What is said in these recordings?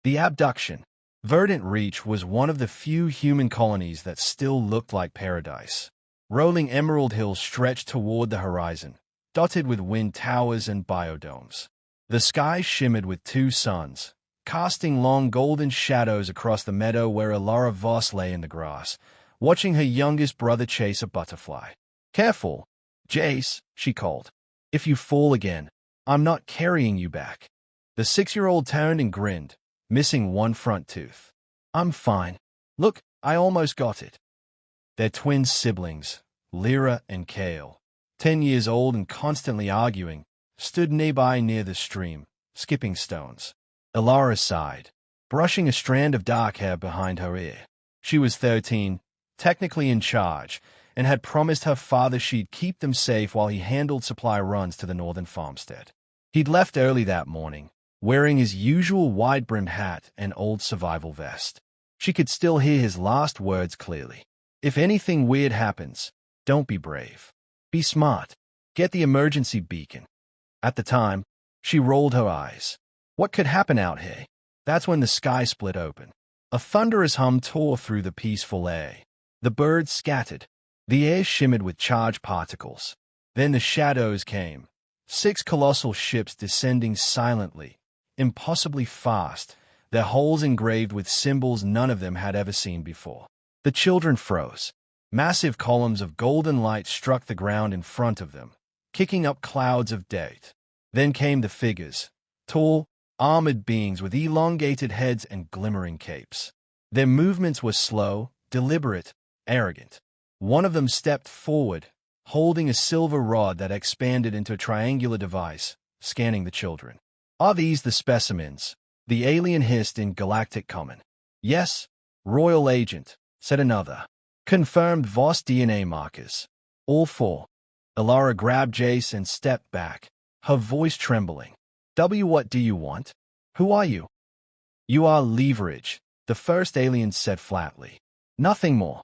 The abduction. Verdant Reach was one of the few human colonies that still looked like paradise. Rolling emerald hills stretched toward the horizon, dotted with wind towers and biodomes. The sky shimmered with two suns, casting long golden shadows across the meadow where Alara Voss lay in the grass, watching her youngest brother chase a butterfly. "Careful, Jace," she called. "If you fall again, I'm not carrying you back." The 6-year-old turned and grinned, missing one front tooth. "I'm fine. Look, I almost got it." Their twin siblings, Lyra and Kale, 10 years old and constantly arguing, stood nearby near the stream, skipping stones. Alara sighed, brushing a strand of dark hair behind her ear. She was 13, technically in charge, and had promised her father she'd keep them safe while he handled supply runs to the northern farmstead. He'd left early that morning, wearing his usual wide-brimmed hat and old survival vest. She could still hear his last words clearly. "If anything weird happens, don't be brave. Be smart. Get the emergency beacon." At the time, she rolled her eyes. What could happen out here? That's when the sky split open. A thunderous hum tore through the peaceful air. The birds scattered. The air shimmered with charged particles. Then the shadows came. 6 colossal ships descending silently, impossibly fast, their hulls engraved with symbols none of them had ever seen before. The children froze. Massive columns of golden light struck the ground in front of them, kicking up clouds of dirt. Then came the figures, tall, armored beings with elongated heads and glimmering capes. Their movements were slow, deliberate, arrogant. One of them stepped forward, holding a silver rod that expanded into a triangular device, scanning the children. "Are these the specimens?" the alien hissed in Galactic Common. "Yes, Royal Agent," said another. "Confirmed Voss DNA markers. All 4. Alara grabbed Jace and stepped back, her voice trembling. What do you want? Who are you?" "You are leverage," the first alien said flatly. "Nothing more."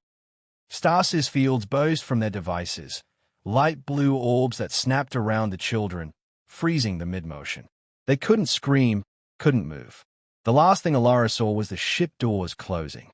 Stasis fields burst from their devices, light blue orbs that snapped around the children, freezing the mid-motion. They couldn't scream, couldn't move. The last thing Alara saw was the ship doors closing.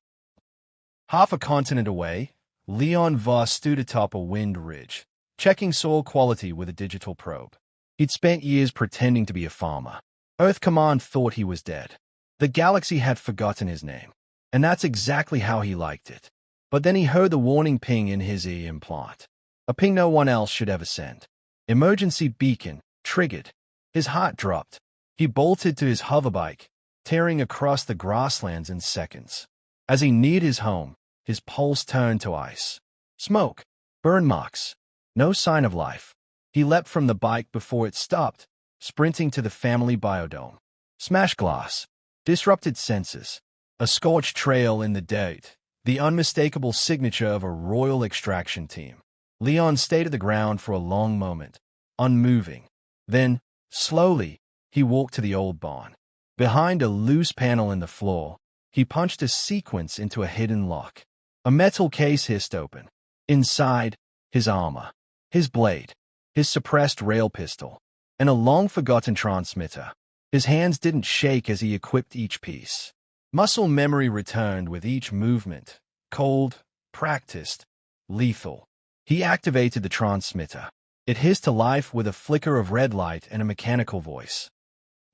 Half a continent away, Leon Voss stood atop a wind ridge, checking soil quality with a digital probe. He'd spent years pretending to be a farmer. Earth Command thought he was dead. The galaxy had forgotten his name, and that's exactly how he liked it. But then he heard the warning ping in his ear implant. A ping no one else should ever send. Emergency beacon, triggered. His heart dropped. He bolted to his hoverbike, tearing across the grasslands in seconds. As he neared his home, his pulse turned to ice. Smoke. Burn marks. No sign of life. He leapt from the bike before it stopped, sprinting to the family biodome. Smashed glass. Disrupted senses. A scorched trail in the dirt. The unmistakable signature of a royal extraction team. Leon stayed at the ground for a long moment, unmoving. Then, slowly, he walked to the old barn. Behind a loose panel in the floor, he punched a sequence into a hidden lock. A metal case hissed open. Inside, his armor, his blade, his suppressed rail pistol, and a long-forgotten transmitter. His hands didn't shake as he equipped each piece. Muscle memory returned with each movement, cold, practiced, lethal. He activated the transmitter. It hissed to life with a flicker of red light and a mechanical voice.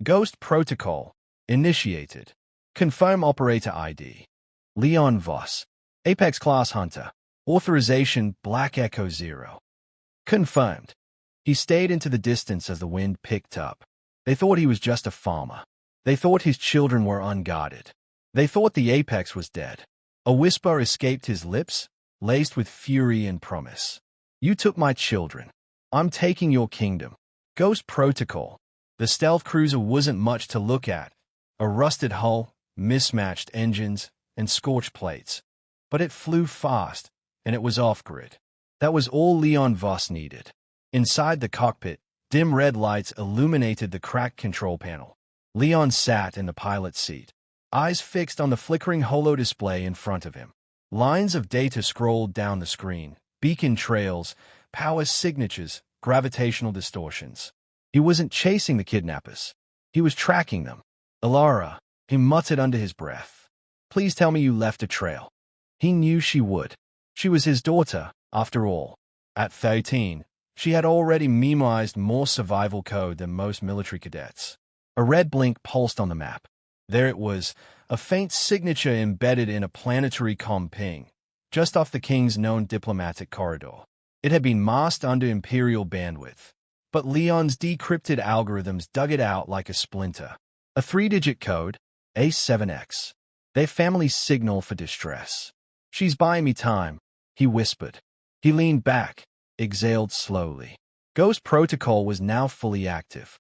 Ghost Protocol. Initiated. Confirm Operator ID. Leon Voss. Apex Class Hunter. Authorization Black Echo 0. Confirmed. He stayed into the distance as the wind picked up. They thought he was just a farmer. They thought his children were unguarded. They thought the Apex was dead. A whisper escaped his lips, laced with fury and promise. "You took my children. I'm taking your kingdom." Ghost Protocol. The stealth cruiser wasn't much to look at. A rusted hull, mismatched engines, and scorched plates. But it flew fast, and it was off-grid. That was all Leon Voss needed. Inside the cockpit, dim red lights illuminated the cracked control panel. Leon sat in the pilot's seat, eyes fixed on the flickering holo display in front of him. Lines of data scrolled down the screen, beacon trails, power signatures, gravitational distortions. He wasn't chasing the kidnappers. He was tracking them. Alara, He muttered under his breath. Please tell me you left a trail. He knew she would. She was his daughter, after all. At 13, she had already memorized more survival code than most military cadets. A red blink pulsed on the map. There it was, a faint signature embedded in a planetary comm ping, just off the King's known diplomatic corridor. It had been masked under Imperial bandwidth, but Leon's decrypted algorithms dug it out like a splinter. A 3-digit code, A7X. Their family's signal for distress. She's buying me time, he whispered. He leaned back, exhaled slowly. Ghost Protocol was now fully active.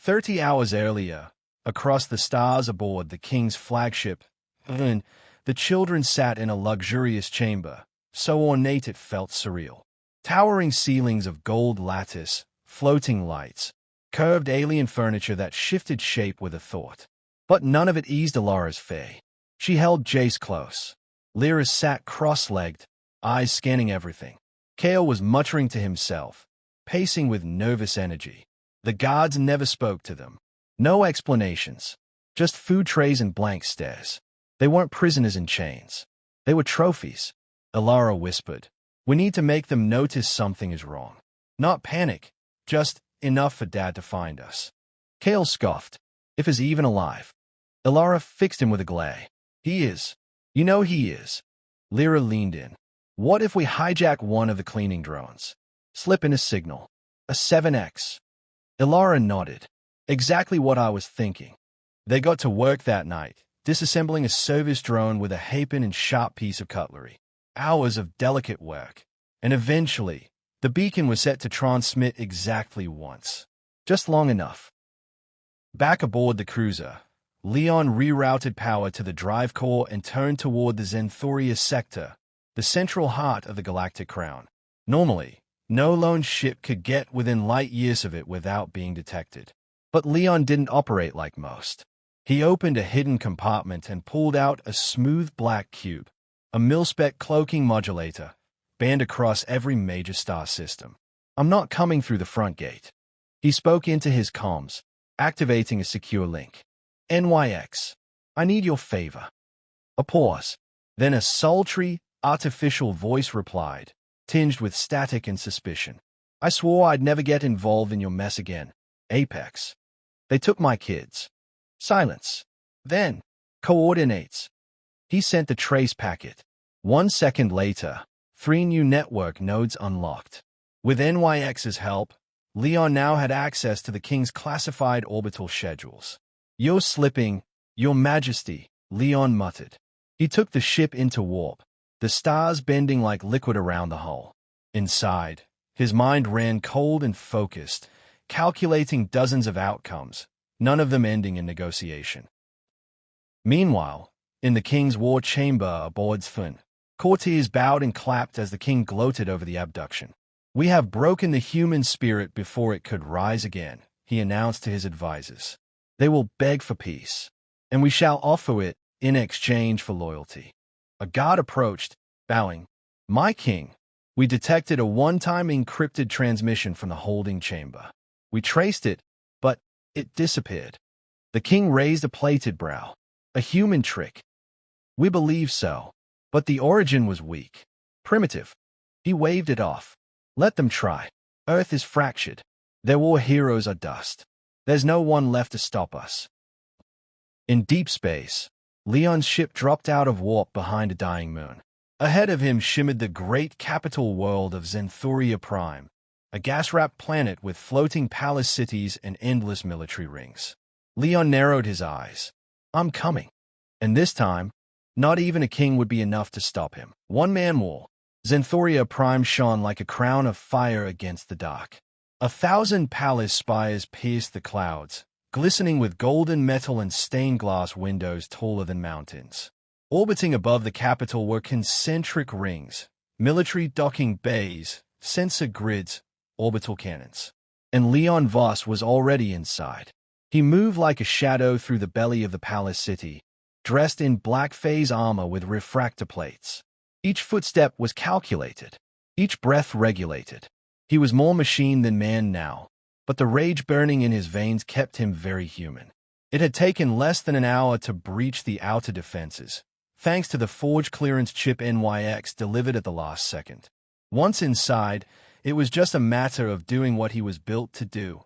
30 hours earlier, across the stars aboard the King's flagship, the children sat in a luxurious chamber, so ornate it felt surreal. Towering ceilings of gold lattice, floating lights, curved alien furniture that shifted shape with a thought. But none of it eased Alara's fay. She held Jace close. Lyra sat cross-legged, eyes scanning everything. Kale was muttering to himself, pacing with nervous energy. The guards never spoke to them. No explanations. Just food trays and blank stares. They weren't prisoners in chains. They were trophies. Alara whispered. We need to make them notice something is wrong. Not panic, just enough for Dad to find us. Kale scoffed. If he's even alive. Alara fixed him with a glare. He is. You know he is. Lyra leaned in. What if we hijack one of the cleaning drones? Slip in a signal. A 7X. Alara nodded. Exactly what I was thinking. They got to work that night, disassembling a service drone with a hairpin and sharp piece of cutlery. Hours of delicate work. And eventually, the beacon was set to transmit exactly once. Just long enough. Back aboard the cruiser, Leon rerouted power to the drive core and turned toward the Xanthoria sector, the central heart of the Galactic Crown. Normally, no lone ship could get within light years of it without being detected. But Leon didn't operate like most. He opened a hidden compartment and pulled out a smooth black cube, a mil-spec cloaking modulator, banned across every major star system. I'm not coming through the front gate. He spoke into his comms, activating a secure link. NYX, I need your favor. A pause. Then a sultry, artificial voice replied, tinged with static and suspicion. I swore I'd never get involved in your mess again. Apex. They took my kids. Silence. Then, coordinates. He sent the trace packet. 1 second later, 3 new network nodes unlocked. With NYX's help, Leon now had access to the King's classified orbital schedules. You're slipping, Your Majesty, Leon muttered. He took the ship into warp, the stars bending like liquid around the hull. Inside, his mind ran cold and focused, calculating dozens of outcomes, none of them ending in negotiation. Meanwhile, in the King's war chamber aboard Thun, courtiers bowed and clapped as the King gloated over the abduction. We have broken the human spirit before it could rise again, he announced to his advisors. They will beg for peace, and we shall offer it in exchange for loyalty. A guard approached, bowing. My king, we detected a one-time encrypted transmission from the holding chamber. We traced it, but it disappeared. The king raised a plated brow. A human trick. We believe so, but the origin was weak. Primitive. He waved it off. Let them try. Earth is fractured. Their war heroes are dust. There's no one left to stop us. In deep space, Leon's ship dropped out of warp behind a dying moon. Ahead of him shimmered the great capital world of Xanthoria Prime, a gas-wrapped planet with floating palace cities and endless military rings. Leon narrowed his eyes. I'm coming. And this time, not even a king would be enough to stop him. One-man war. Xanthoria Prime shone like a crown of fire against the dark. 1,000 palace spires pierced the clouds, glistening with golden metal and stained glass windows taller than mountains. Orbiting above the capital were concentric rings, military docking bays, sensor grids, orbital cannons. And Leon Voss was already inside. He moved like a shadow through the belly of the palace city, dressed in black phase armor with refractor plates. Each footstep was calculated, each breath regulated. He was more machine than man now, but the rage burning in his veins kept him very human. It had taken less than an hour to breach the outer defenses, thanks to the forge clearance chip NYX delivered at the last second. Once inside, it was just a matter of doing what he was built to do.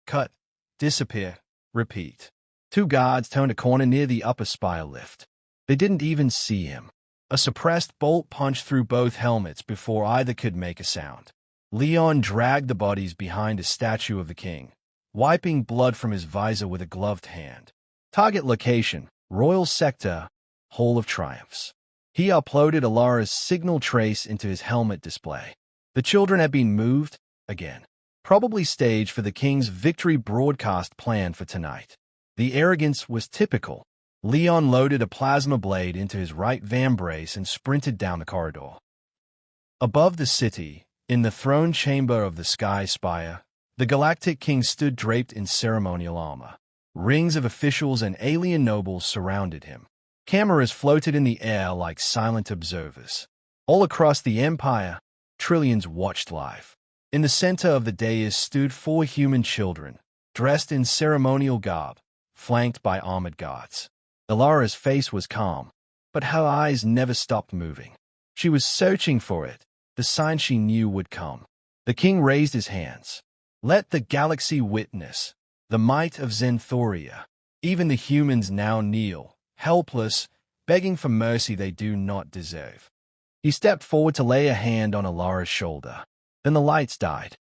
Cut, disappear, repeat. Two guards turned a corner near the upper spire lift. They didn't even see him. A suppressed bolt punched through both helmets before either could make a sound. Leon dragged the bodies behind a statue of the king, wiping blood from his visor with a gloved hand. Target location, Royal Sector, Hall of Triumphs. He uploaded Alara's signal trace into his helmet display. The children had been moved, again. Probably staged for the king's victory broadcast plan for tonight. The arrogance was typical. Leon loaded a plasma blade into his right vambrace and sprinted down the corridor. Above the city, in the throne chamber of the Sky Spire, the Galactic King stood draped in ceremonial armor. Rings of officials and alien nobles surrounded him. Cameras floated in the air like silent observers. All across the Empire, trillions watched live. In the center of the dais stood 4 human children, dressed in ceremonial garb, flanked by armored guards. Alara's face was calm, but her eyes never stopped moving. She was searching for it, the sign she knew would come. The king raised his hands. Let the galaxy witness the might of Zenthoria. Even the humans now kneel, helpless, begging for mercy they do not deserve. He stepped forward to lay a hand on Alara's shoulder. Then the lights died.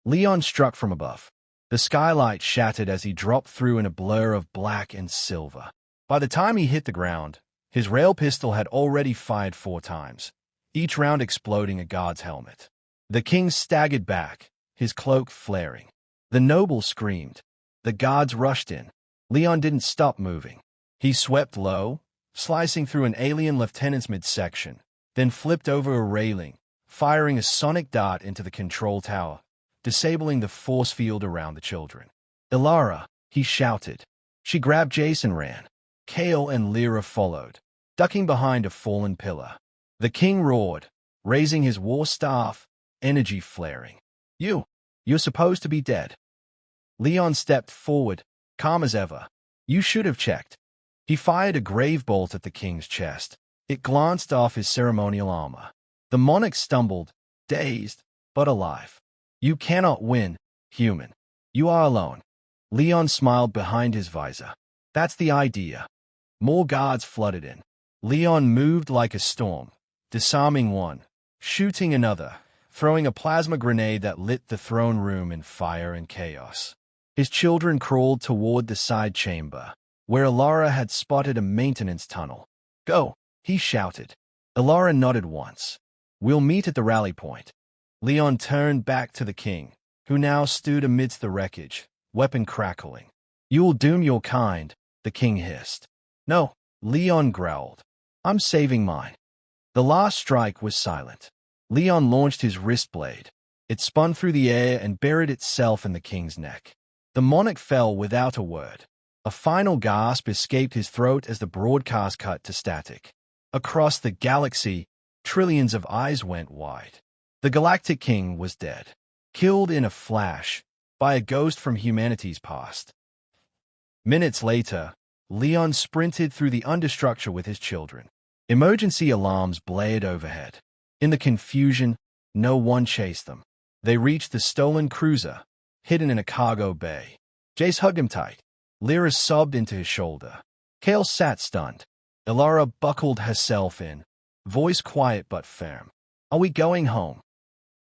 Leon struck from above. The skylight shattered as he dropped through in a blur of black and silver. By the time he hit the ground, his rail pistol had already fired 4 times, each round exploding a guard's helmet. The king staggered back, his cloak flaring. The noble screamed. The guards rushed in. Leon didn't stop moving. He swept low, slicing through an alien lieutenant's midsection, then flipped over a railing, firing a sonic dart into the control tower, disabling the force field around the children. Alara, he shouted. She grabbed Jace and ran. Kale and Lyra followed, ducking behind a fallen pillar. The king roared, raising his war staff, energy flaring. You're supposed to be dead. Leon stepped forward, calm as ever. You should have checked. He fired a grave bolt at the king's chest. It glanced off his ceremonial armor. The monarch stumbled, dazed, but alive. You cannot win, human. You are alone. Leon smiled behind his visor. That's the idea. More guards flooded in. Leon moved like a storm, disarming one, shooting another, throwing a plasma grenade that lit the throne room in fire and chaos. His children crawled toward the side chamber, where Alara had spotted a maintenance tunnel. Go, he shouted. Alara nodded once. We'll meet at the rally point. Leon turned back to the king, who now stood amidst the wreckage, weapon crackling. You'll doom your kind, the king hissed. No, Leon growled. I'm saving mine. The last strike was silent. Leon launched his wrist blade. It spun through the air and buried itself in the king's neck. The monarch fell without a word. A final gasp escaped his throat as the broadcast cut to static. Across the galaxy, trillions of eyes went wide. The Galactic King was dead, killed in a flash by a ghost from humanity's past. Minutes later, Leon sprinted through the understructure with his children. Emergency alarms blared overhead. In the confusion, no one chased them. They reached the stolen cruiser, hidden in a cargo bay. Jace hugged him tight. Lyra sobbed into his shoulder. Kale sat stunned. Alara buckled herself in, voice quiet but firm. Are we going home?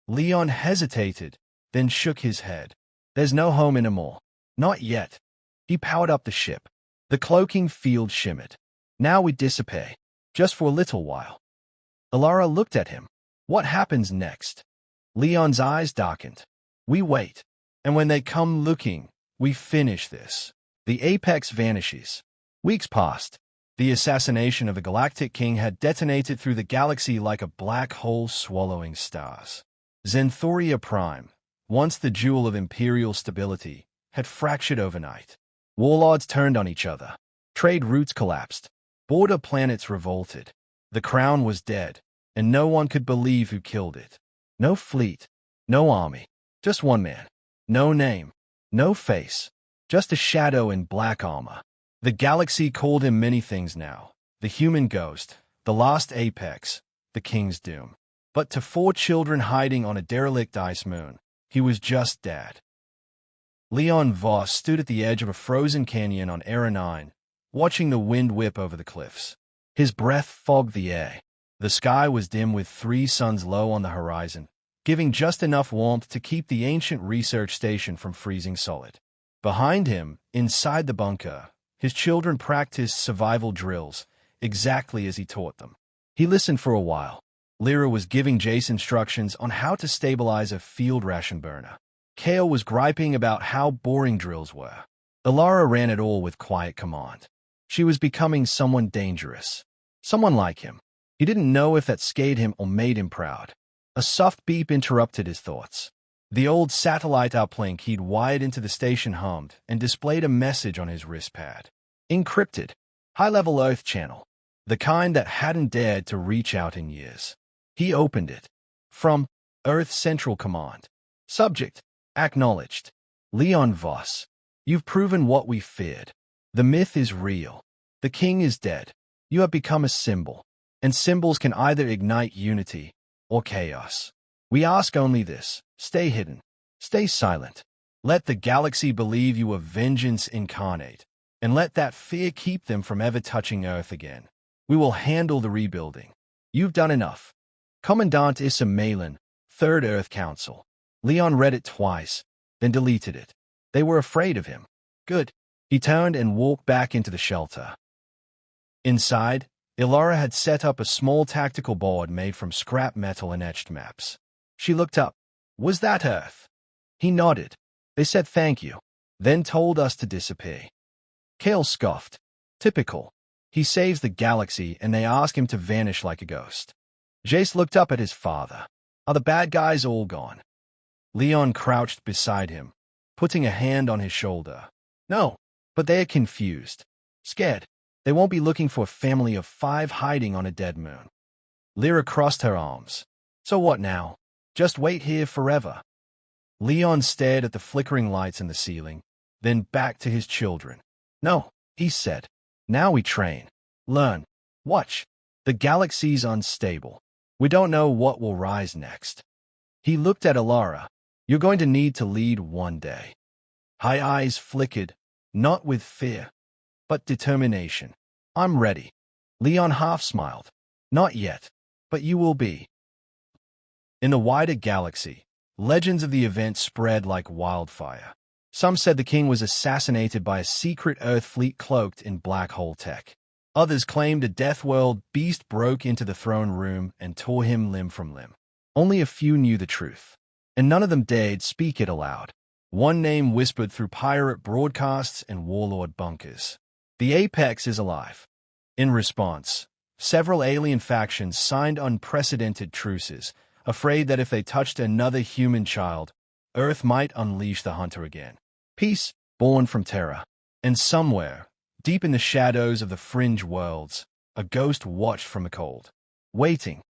Leon hesitated, then shook his head. There's no home anymore. Not yet. He powered up the ship. The cloaking field shimmered. Now we disappear, just for a little while. Alara looked at him. What happens next? Leon's eyes darkened. We wait. And when they come looking, we finish this. The apex vanishes. Weeks passed. The assassination of the Galactic King had detonated through the galaxy like a black hole swallowing stars. Zenthoria Prime, once the jewel of imperial stability, had fractured overnight. Warlords turned on each other. Trade routes collapsed. Border planets revolted. The crown was dead, and no one could believe who killed it. No fleet, no army, just one man. No name, no face, just a shadow in black armor. The galaxy called him many things now. The human ghost, the last apex, the king's doom. But to 4 children hiding on a derelict ice moon, he was just Dad. Leon Voss stood at the edge of a frozen canyon on Era 9, watching the wind whip over the cliffs. His breath fogged the air. The sky was dim with 3 suns low on the horizon, giving just enough warmth to keep the ancient research station from freezing solid. Behind him, inside the bunker, his children practiced survival drills, exactly as he taught them. He listened for a while. Lyra was giving Jace instructions on how to stabilize a field ration burner. Kale was griping about how boring drills were. Ilara ran it all with quiet command. She was becoming someone dangerous. Someone like him. He didn't know if that scared him or made him proud. A soft beep interrupted his thoughts. The old satellite uplink he'd wired into the station hummed and displayed a message on his wrist pad. Encrypted. High-level Earth channel. The kind that hadn't dared to reach out in years. He opened it. From Earth Central Command. Subject. Acknowledged. Leon Voss. You've proven what we feared. The myth is real. The king is dead. You have become a symbol. And symbols can either ignite unity or chaos. We ask only this. Stay hidden. Stay silent. Let the galaxy believe you are vengeance incarnate. And let that fear keep them from ever touching Earth again. We will handle the rebuilding. You've done enough. Commandant Issa Malin, 3rd Earth Council. Leon read it twice, then deleted it. They were afraid of him. Good. He turned and walked back into the shelter. Inside, Ilara had set up a small tactical board made from scrap metal and etched maps. She looked up. Was that Earth? He nodded. They said thank you, then told us to disappear. Kale scoffed. Typical. He saves the galaxy and they ask him to vanish like a ghost. Jace looked up at his father. Are the bad guys all gone? Leon crouched beside him, putting a hand on his shoulder. No, but they are confused. Scared. They won't be looking for a family of 5 hiding on a dead moon. Lyra crossed her arms. So what now? Just wait here forever. Leon stared at the flickering lights in the ceiling, then back to his children. No, he said. Now we train. Learn. Watch. The galaxy's unstable. We don't know what will rise next. He looked at Ilara. You're going to need to lead one day. Her eyes flickered, not with fear, but determination. I'm ready. Leon half smiled. Not yet, but you will be. In the wider galaxy, legends of the event spread like wildfire. Some said the king was assassinated by a secret Earth fleet cloaked in black hole tech. Others claimed a Deathworld beast broke into the throne room and tore him limb from limb. Only a few knew the truth, and none of them dared speak it aloud. One name whispered through pirate broadcasts and warlord bunkers. The Apex is alive. In response, several alien factions signed unprecedented truces, afraid that if they touched another human child, Earth might unleash the hunter again. Peace, born from terror. And somewhere, deep in the shadows of the fringe worlds, a ghost watched from the cold. Waiting.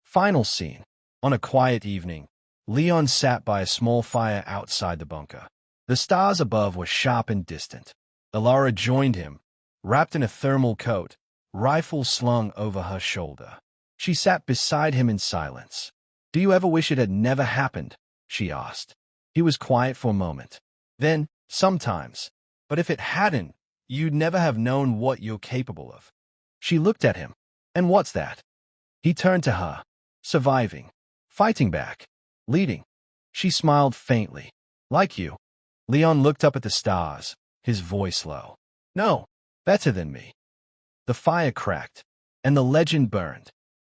Final scene. On a quiet evening, Leon sat by a small fire outside the bunker. The stars above were sharp and distant. Ilara joined him, wrapped in a thermal coat, rifle slung over her shoulder. She sat beside him in silence. Do you ever wish it had never happened? She asked. He was quiet for a moment. Then, sometimes. But if it hadn't, you'd never have known what you're capable of. She looked at him. And what's that? He turned to her. Surviving. Fighting back. Leading. She smiled faintly. Like you. Leon looked up at the stars, his voice low. No, better than me. The fire cracked, and the legend burned.